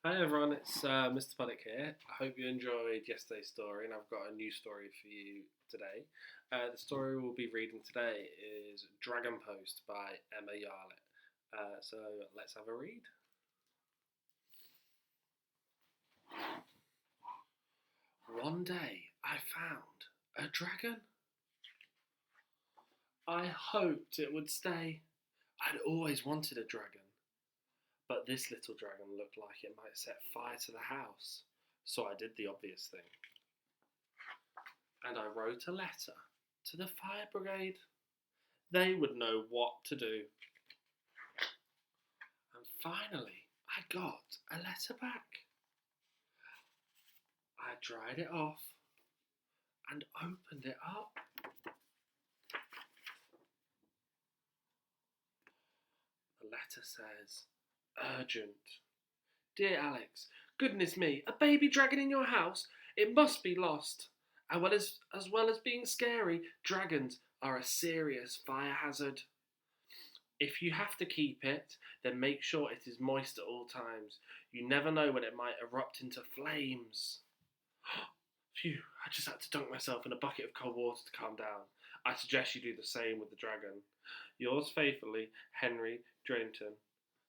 Hi everyone, it's Mr. Puddick here. I hope you enjoyed yesterday's story, and I've got a new story for you today. The story we'll be reading today is Dragon Post by Emma Yarlett. So let's have a read. One day I found a dragon. I hoped it would stay. I'd always wanted a dragon, but this little dragon looked like it might set fire to the house, so I did the obvious thing. And I wrote a letter to the fire brigade. They would know what to do. And finally, I got a letter back. I dried it off and opened it up. The letter says, urgent. Dear Alex, goodness me, a baby dragon in your house? It must be lost. As well as being scary, dragons are a serious fire hazard. If you have to keep it, then make sure it is moist at all times. You never know when it might erupt into flames. Phew, I just had to dunk myself in a bucket of cold water to calm down. I suggest you do the same with the dragon. Yours faithfully, Henry Drayton.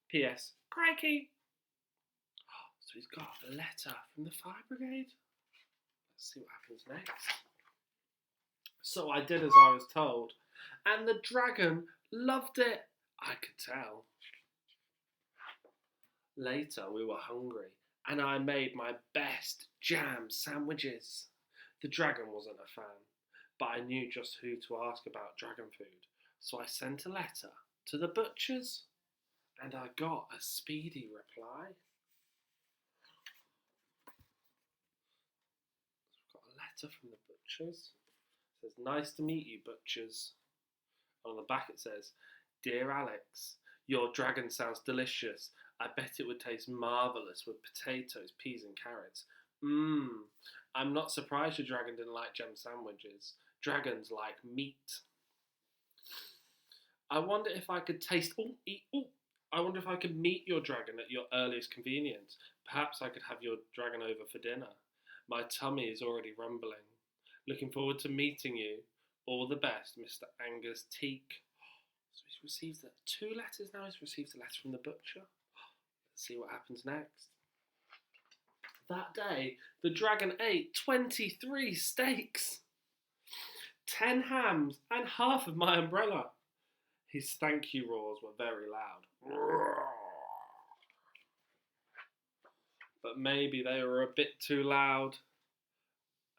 P.S. Crikey! So he's got a letter from the fire brigade. Let's see what happens next. So I did as I was told, and the dragon loved it. I could tell. Later we were hungry, and I made my best jam sandwiches. The dragon wasn't a fan, but I knew just who to ask about dragon food, so I sent a letter to the butchers, and I got a speedy reply. I've got a letter from the butchers. It says, nice to meet you, butchers. On the back it says, Dear Alex, your dragon sounds delicious. I bet it would taste marvellous with potatoes, peas and carrots. I'm not surprised your dragon didn't like jam sandwiches. Dragons like meat. I wonder if I could I wonder if I could meet your dragon at your earliest convenience. Perhaps I could have your dragon over for dinner. My tummy is already rumbling. Looking forward to meeting you. All the best, Mr. Angus Teak. So he's received two letters now. He's received a letter from the butcher. Let's see what happens next. That day, the dragon ate 23 steaks, 10 hams, and half of my umbrella. His thank you roars were very loud. But maybe they were a bit too loud.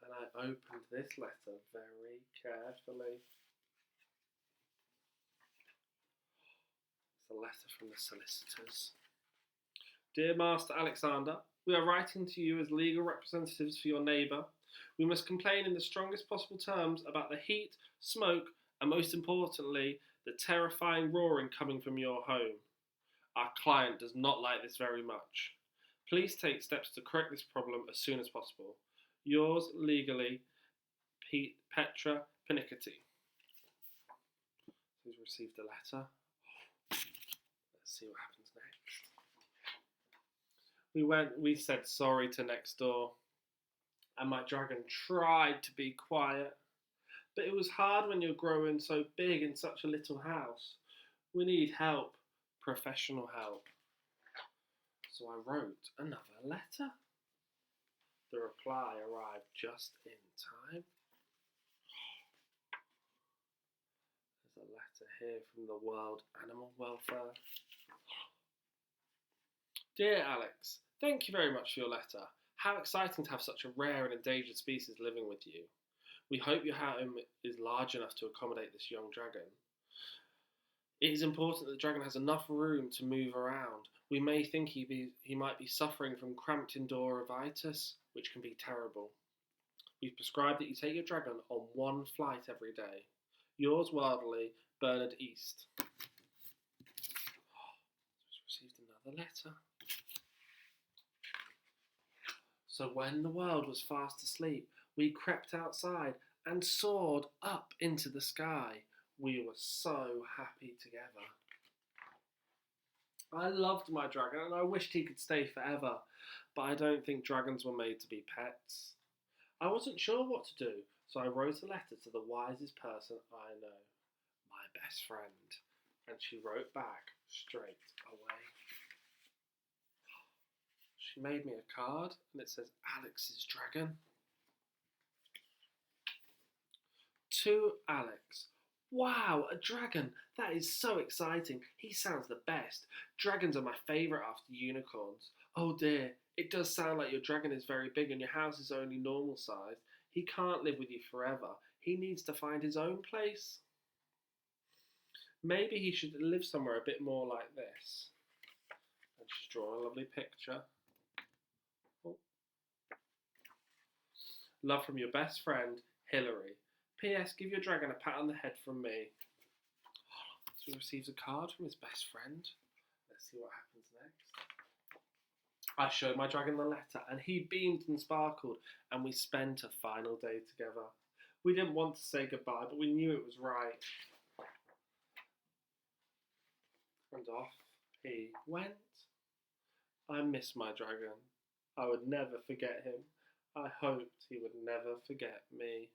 And I opened this letter very carefully. It's a letter from the solicitors. Dear Master Alexander, we are writing to you as legal representatives for your neighbour. We must complain in the strongest possible terms about the heat, smoke, and most importantly, the terrifying roaring coming from your home. Our client does not like this very much. Please take steps to correct this problem as soon as possible. Yours legally, Petra Panickety. Who's received a letter? Let's see what happens next. We said sorry to next door, and my dragon tried to be quiet, but it was hard when you're growing so big in such a little house. We need help, professional help. So I wrote another letter. The reply arrived just in time. There's a letter here from the World Animal Welfare. Dear Alex, thank you very much for your letter. How exciting to have such a rare and endangered species living with you. We hope your home is large enough to accommodate this young dragon. It is important that the dragon has enough room to move around. We may think he might be suffering from cramped endorovitis, which can be terrible. We've prescribed that you take your dragon on one flight every day. Yours wildly, Bernard East. Just received another letter. So when the world was fast asleep, we crept outside and soared up into the sky. We were so happy together. I loved my dragon and I wished he could stay forever, but I don't think dragons were made to be pets. I wasn't sure what to do, so I wrote a letter to the wisest person I know, my best friend. And she wrote back straight away. She made me a card and it says Alex's dragon. To Alex. Wow, a dragon! That is so exciting. He sounds the best. Dragons are my favourite after unicorns. Oh dear, it does sound like your dragon is very big and your house is only normal size. He can't live with you forever. He needs to find his own place. Maybe he should live somewhere a bit more like this. And she's drawn a lovely picture. Oh. Love from your best friend, Hilary. P.S. Give your dragon a pat on the head from me. So he receives a card from his best friend. Let's see what happens next. I showed my dragon the letter and he beamed and sparkled and we spent a final day together. We didn't want to say goodbye, but we knew it was right. And off he went. I miss my dragon. I would never forget him. I hoped he would never forget me.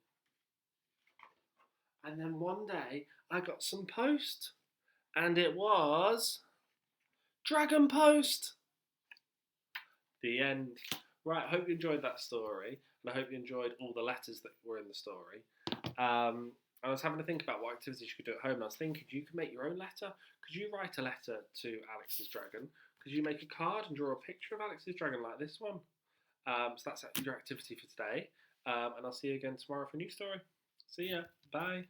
And then one day I got some post and it was Dragon Post. The end. Right, I hope you enjoyed that story and I hope you enjoyed all the letters that were in the story. I was having to think about what activities you could do at home. I was thinking, you could make your own letter. Could you write a letter to Alex's dragon? Could you make a card and draw a picture of Alex's dragon like this one? So that's your activity for today. And I'll see you again tomorrow for a new story. See ya. Bye.